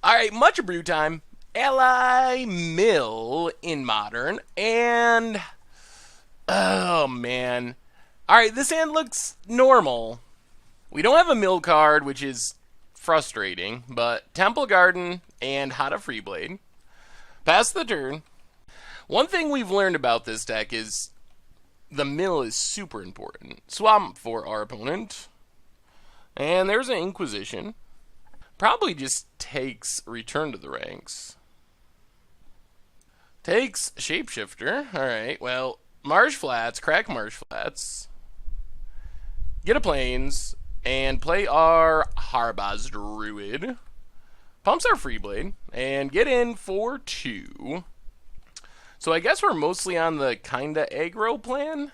Alright, much Abrew time. Ally Mill in Modern. And. Oh, man. Alright, this hand looks normal. We don't have a Mill card, which is frustrating. But Temple Garden and Hada Freeblade. Pass the turn. One thing we've learned about this deck is the Mill is super important. Swamp for our opponent. And there's an Inquisition. Probably just takes Return to the Ranks. Takes Shapeshifter. Alright, well, Marsh Flats, crack Marsh Flats. Get a Plains, and play our Harbaz Druid. Pumps our Freeblade, and get in for 2. So I guess we're mostly on the kinda aggro plan.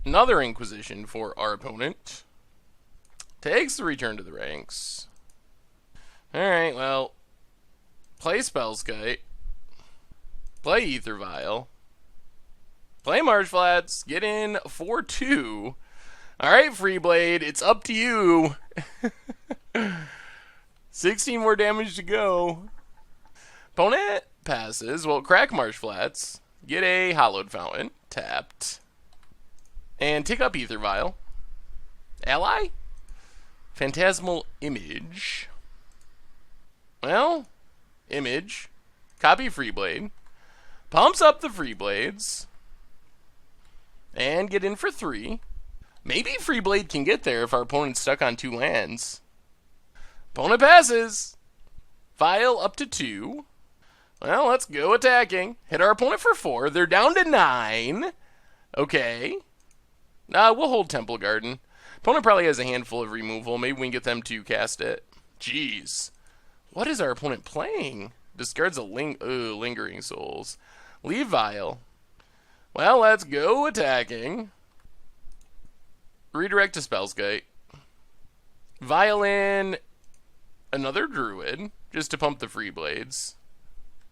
Another Inquisition for our opponent. Takes the Return to the Ranks. Alright, well, play Spellskite. Play Ether Vial. Play Marsh Flats. Get in for 2. Alright, Freeblade, it's up to you. 16 more damage to go. Opponent passes. Well, crack Marsh Flats. Get a Hallowed Fountain. Tapped. And take up Ether Vial. Ally? Phantasmal Image. Well, Image. Copy Freeblade. Pumps up the Freeblades. And get in for 3. Maybe Freeblade can get there if our opponent's stuck on 2 lands. Opponent passes. Vial up to 2. Well, let's go attacking. Hit our opponent for 4. They're down to 9. Okay. We'll hold Temple Garden. Opponent probably has a handful of removal. Maybe we can get them to cast it. Jeez. What is our opponent playing? Discards a Lingering Souls. Leave Vial. Well, let's go attacking. Redirect to Spellskite. Violin. Another Druid. Just to pump the Freeblades.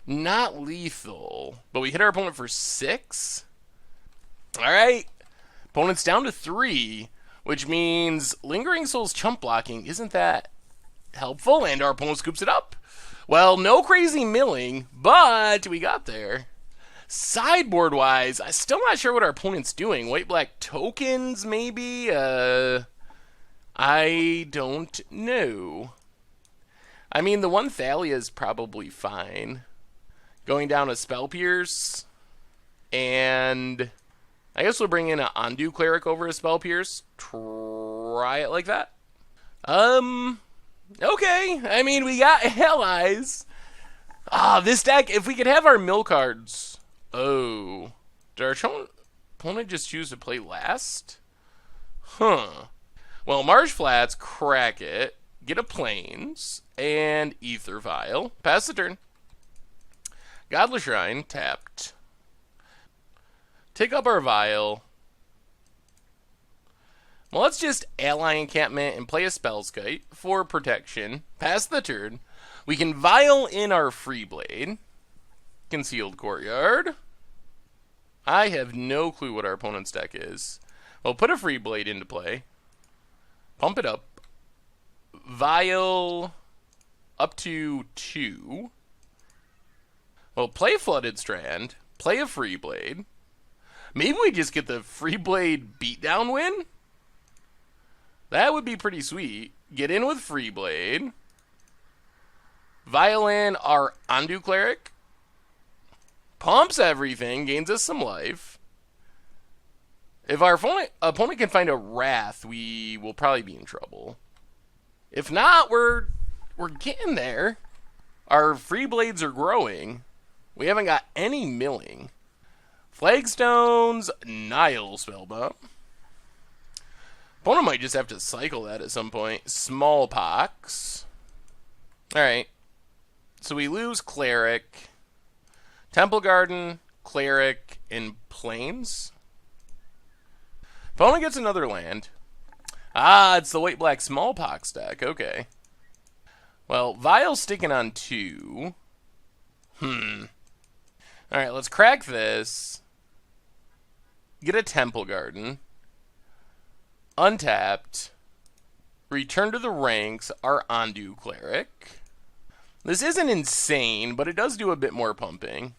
Not lethal. But we hit our opponent for 6. Alright. Opponent's down to 3. Which means Lingering Souls chump blocking isn't that helpful. And our opponent scoops it up. Well, no crazy milling. But we got there. Sideboard-wise, I'm still not sure what our opponent's doing. White-black tokens, maybe? I don't know. I mean, the one Thalia is probably fine. Going down a Spell Pierce. And I guess we'll bring in an Undo Cleric over a Spell Pierce. Try it like that. Okay. I mean, we got allies. This deck, if we could have our mill cards. Oh. Did our opponent just choose to play last? Huh. Well, Marsh Flats, crack it. Get a Plains. And Ether Vial. Pass the turn. Godless Shrine, tapped. Take up our Vial. Well, let's just ally Encampment and play a Spellskite for protection. Pass the turn. We can Vial in our Freeblade. Concealed Courtyard. I have no clue what our opponent's deck is. Well, put a Freeblade into play. Pump it up. Vial up to 2. Well, play Flooded Strand. Play a Freeblade. Maybe we just get the Freeblade beatdown win? That would be pretty sweet. Get in with Freeblade. Violin our Undo Cleric. Pumps everything, gains us some life. If our opponent can find a Wrath, we will probably be in trouble. If not, we're getting there. Our Freeblades are growing. We haven't got any milling. Flagstones, Nile Spellbomb. Opponent might just have to cycle that at some point. Smallpox. Alright. So we lose Cleric. Temple Garden, Cleric, and Plains. Opponent gets another land. It's the white-black Smallpox deck. Okay. Well, Vial's sticking on 2. Alright, let's crack this. Get a Temple Garden. Untapped. Return to the ranks, our Undo Cleric. This isn't insane, but it does do a bit more pumping.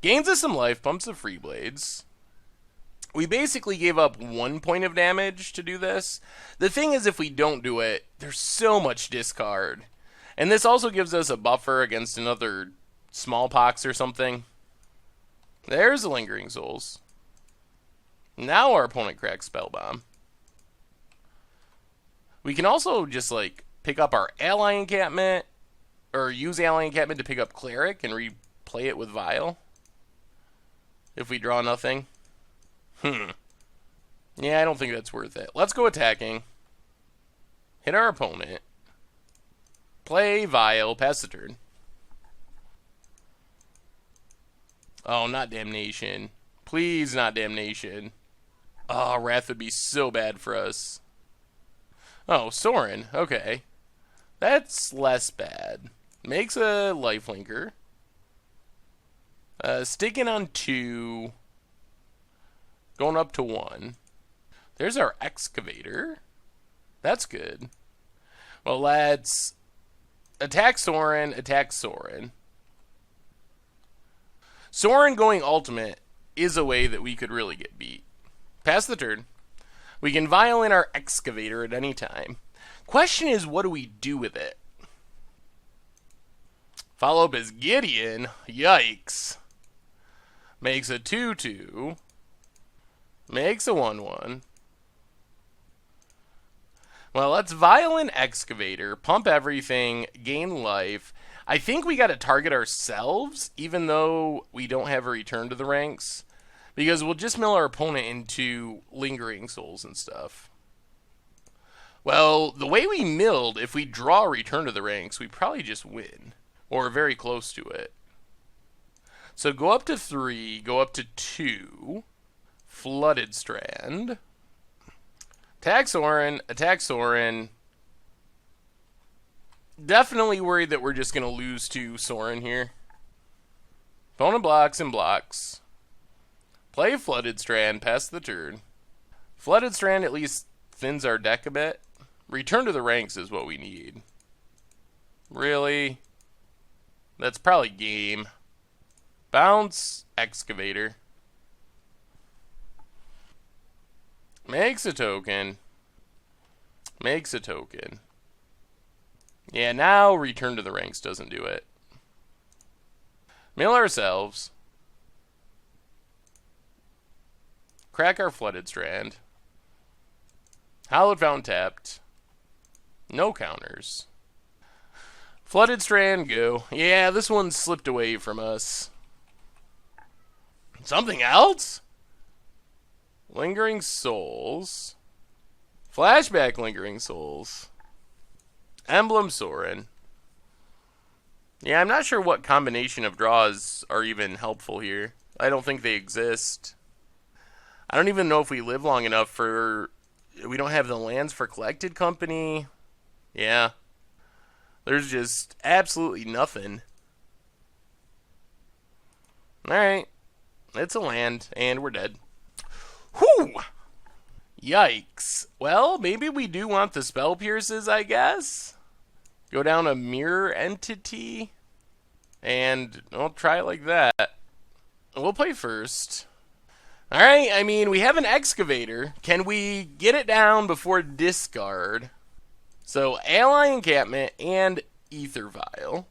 Gains us some life, pumps the free blades. We basically gave up 1 point of damage to do this. The thing is, if we don't do it, there's so much discard. And this also gives us a buffer against another Smallpox or something. There's the Lingering Souls. Now our opponent cracks Spellbomb. We can also just, like, pick up our ally encampment, or use ally encampment to pick up Cleric and replay it with Vial. If we draw nothing. Yeah, I don't think that's worth it. Let's go attacking. Hit our opponent. Play Vial, pass the turn. Oh, not Damnation. Please, not Damnation. Oh, Wrath would be so bad for us. Oh, Sorin. Okay. That's less bad. Makes a lifelinker. Sticking on 2. Going up to 1. There's our Excavator. That's good. Well, let's attack Sorin, attack Sorin. Sorin going ultimate is a way that we could really get beat. Pass the turn. We can vial in our Excavator at any time. Question is, what do we do with it? Follow up is Gideon. Yikes. Makes a 2/2. Makes a 1/1. Well, let's vial in Excavator, pump everything, gain life. I think we got to target ourselves, even though we don't have a return to the ranks, because we'll just mill our opponent into Lingering Souls and stuff. Well, the way we milled, if we draw a return to the ranks, we probably just win, or very close to it. So go up to 3, go up to 2, Flooded Strand. Attack Sorin. Definitely worried that we're just going to lose to Sorin here. Opponent blocks and blocks. Play Flooded Strand, pass the turn. Flooded Strand at least thins our deck a bit. Return to the ranks is what we need. Really? That's probably game. Bounce, Excavator. Makes a token. Makes a token. Yeah, now return to the ranks doesn't do it. Mill ourselves. Crack our Flooded Strand. Hallowed Fountain tapped. No counters. Flooded Strand, go. Yeah, this one slipped away from us. Something else? Lingering Souls. Flashback Lingering Souls. Emblem Sorin. Yeah, I'm not sure what combination of draws are even helpful here. I don't think they exist. I don't even know if we live long enough for... We don't have the lands for Collected Company. Yeah. There's just absolutely nothing. Alright. It's a land, and we're dead. Whew! Yikes. Well, maybe we do want the Spell Pierces, I guess. Go down a Mirror Entity. And we'll try it like that. We'll play first. Alright, I mean, we have an Excavator. Can we get it down before discard? So, Ally Encampment and Ether Vial.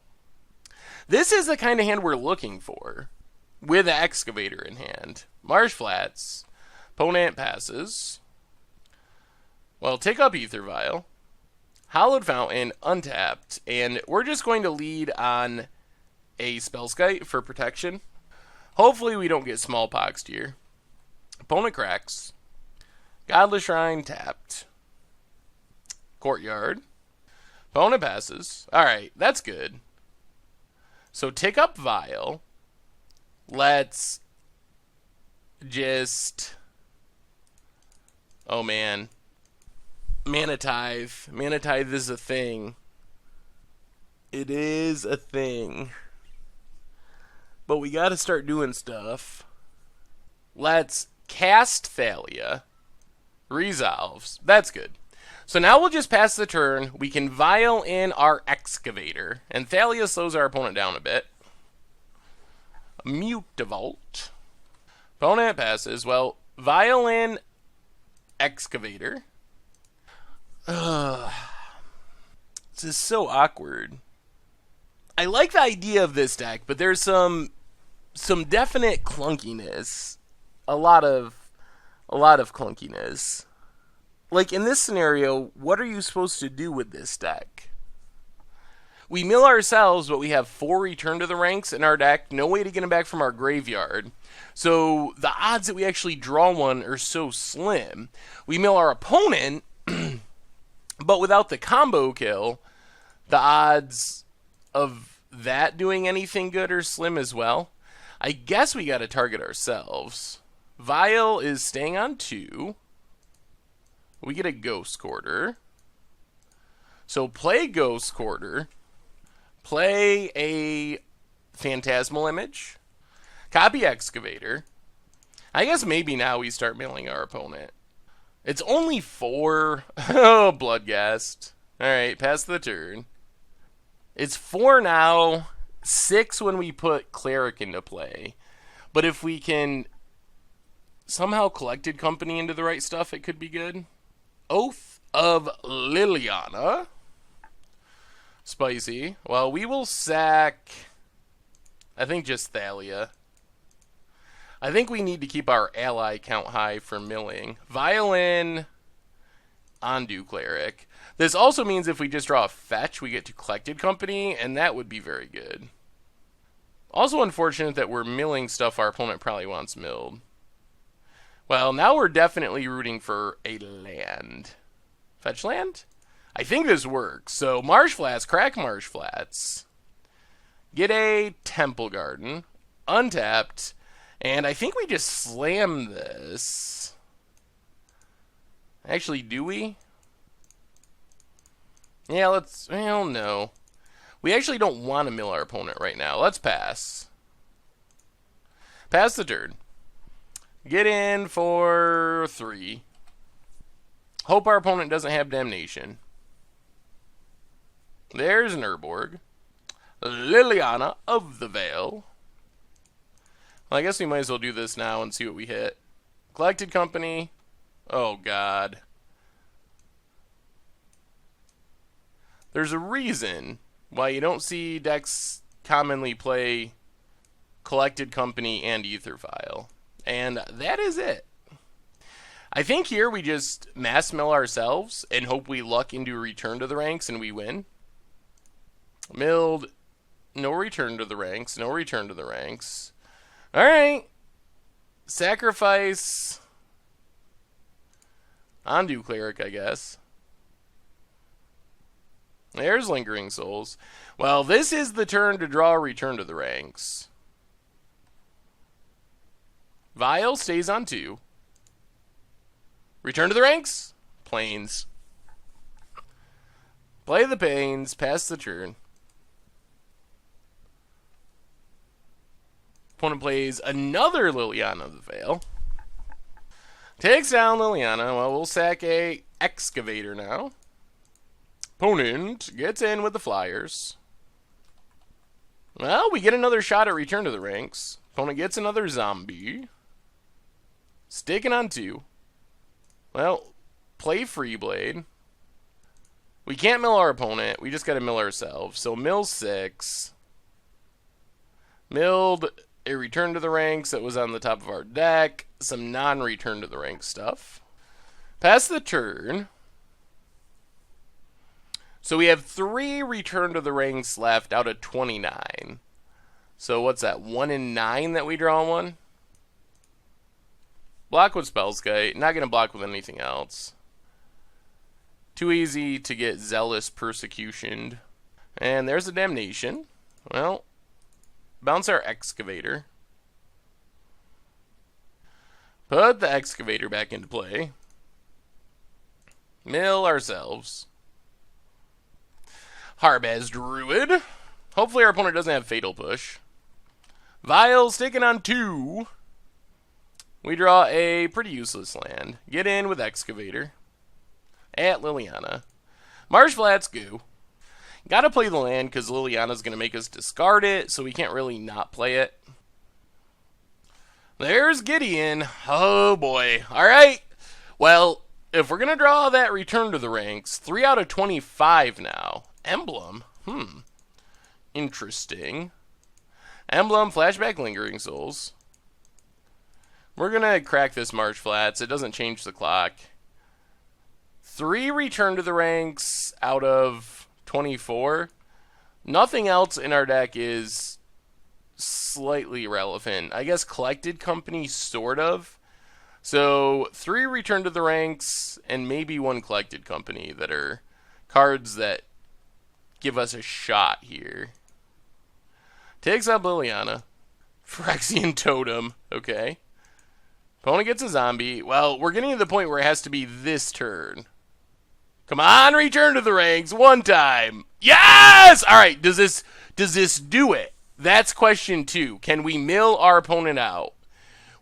This is the kind of hand we're looking for. With the Excavator in hand. Marsh Flats. Opponent passes. Well, take up Ether Vial. Hallowed Fountain, untapped. And we're just going to lead on a Spellskite for protection. Hopefully we don't get Smallpox here. Opponent cracks. Godless Shrine, tapped. Courtyard. Opponent passes. Alright, that's good. So take up Vial. Let's just... Oh, man. Mana Tithe. Mana Tithe is a thing. It is a thing. But we gotta start doing stuff. Let's cast Thalia. Resolves. That's good. So now we'll just pass the turn. We can Vial in our Excavator. And Thalia slows our opponent down a bit. Mutavault. Opponent passes. Well, Vial in Excavator. This is so awkward. I like the idea of this deck, but there's some definite clunkiness. A lot of clunkiness. Like, in this scenario, what are you supposed to do with this deck? We mill ourselves, but we have 4 Return to the Ranks in our deck. No way to get them back from our graveyard. So the odds that we actually draw one are so slim. We mill our opponent, but without the combo kill, the odds of that doing anything good are slim as well. I guess we got to target ourselves. Vial is staying on 2. We get a Ghost Quarter. So play Ghost Quarter. Play a Phantasmal Image. Copy Excavator. I guess maybe now we start milling our opponent. It's only 4. Oh, Bloodghast. Alright, pass the turn. It's 4 now. 6 when we put Cleric into play. But if we can somehow Collected Company into the right stuff, it could be good. Oath of Liliana. Spicy. Well, we will sack, I think, just Thalia. I think we need to keep our ally count high for milling. Violin, Ondu Cleric. This also means if we just draw a fetch, we get to Collected Company, and that would be very good. Also unfortunate that we're milling stuff our opponent probably wants milled. Well, now we're definitely rooting for a land. Fetch land? I think this works. So, Marsh Flats, crack Marsh Flats. Get a Temple Garden. Untapped. And I think we just slam this. Actually, do we? Yeah, let's... Well, no. We actually don't want to mill our opponent right now. Let's pass. Pass the turn. Get in for 3. Hope our opponent doesn't have Damnation. There's an Urborg. Liliana of the Vale. Well, I guess we might as well do this now and see what we hit. Collected Company. Oh, God. There's a reason why you don't see decks commonly play Collected Company and Aetherfile. And that is it. I think here we just mass mill ourselves and hope we luck into a Return to the Ranks and we win. Milled. No Return to the Ranks. No Return to the Ranks. Alright. Sacrifice. Ondu Cleric, I guess. There's Lingering Souls. Well, this is the turn to draw a Return to the Ranks. Vial stays on 2. Return to the Ranks. Plains. Play the Pains. Pass the turn. Opponent plays another Liliana of the Vale. Takes down Liliana. Well, we'll sack a Excavator now. Opponent gets in with the Flyers. Well, we get another shot at Return to the Ranks. Opponent gets another Zombie. Sticking on 2. Well, play Freeblade. We can't mill our opponent. We just got to mill ourselves. So mill 6. Milled a Return to the Ranks that was on the top of our deck. Some non-Return to the Ranks stuff. Pass the turn. So we have 3 Return to the Ranks left out of 29. So what's that? 1 in 9 that we draw one? Block with Spellskite. Not going to block with anything else. Too easy to get Zealous Persecutioned. And there's a Damnation. Well, bounce our Excavator. Put the Excavator back into play. Mill ourselves. Harbaz Druid. Hopefully our opponent doesn't have Fatal Push. Vial sticking on 2. We draw a pretty useless land. Get in with Excavator. at Liliana. Marsh Flats, goo. Gotta play the land because Liliana's going to make us discard it, so we can't really not play it. There's Gideon. Oh boy. Alright. Well, if we're going to draw that return to the ranks, 3 out of 25 now. Emblem. Interesting. Emblem, Flashback, Lingering Souls. We're going to crack this Marsh Flats. It doesn't change the clock. 3 return to the ranks out of 24. Nothing else in our deck is slightly relevant. I guess Collected Company, sort of. So 3 return to the ranks and maybe 1 Collected Company that are cards that give us a shot here. Takes out Liliana. Phyrexian Totem. Okay. Opponent gets a zombie. Well, we're getting to the point where it has to be this turn. Come on, return to the ranks 1 time. Yes! All right, does this do it? That's question 2. Can we mill our opponent out?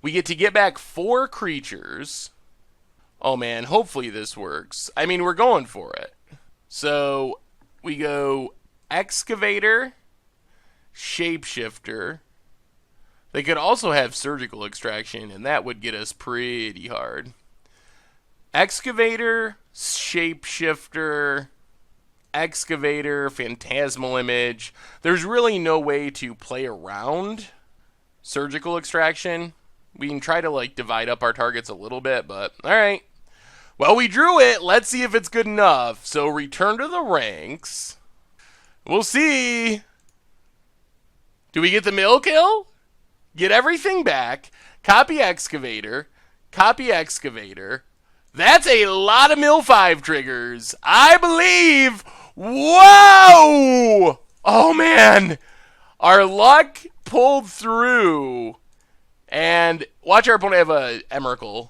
We get to get back 4 creatures. Oh man, hopefully this works. I mean, we're going for it. So we go Excavator, Shapeshifter. They could also have Surgical Extraction, and that would get us pretty hard. Excavator, Shapeshifter, Excavator, Phantasmal Image. There's really no way to play around Surgical Extraction. We can try to like divide up our targets a little bit, but alright. Well, we drew it. Let's see if it's good enough. So return to the ranks. We'll see. Do we get the mill kill? Get everything back. Copy Excavator. Copy Excavator. That's a lot of mill 5 triggers. I believe. Whoa! Oh, man. Our luck pulled through. And watch our opponent have a Emrakul.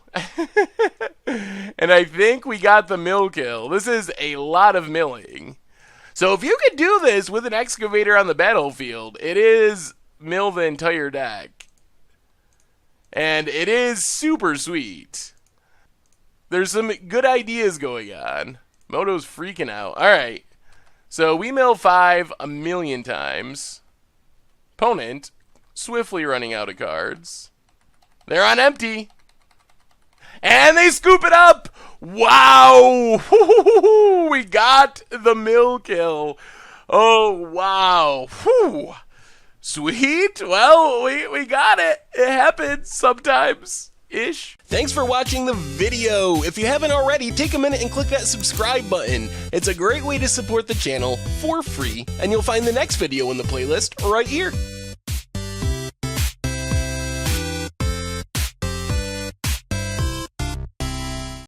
And I think we got the mill kill. This is a lot of milling. So if you could do this with an Excavator on the battlefield, it is mill the entire deck. And it is super sweet. There's some good ideas going on. Moto's freaking out. Alright. So we mill 5 a million times. Opponent swiftly running out of cards. They're on empty. And they scoop it up. Wow. We got the mill kill. Oh, wow. Whew. Sweet. Well, we got it. It happens sometimes. Ish. Thanks for watching the video. If you haven't already, take a minute and click that subscribe button. It's a great way to support the channel for free, and you'll find the next video in the playlist right here.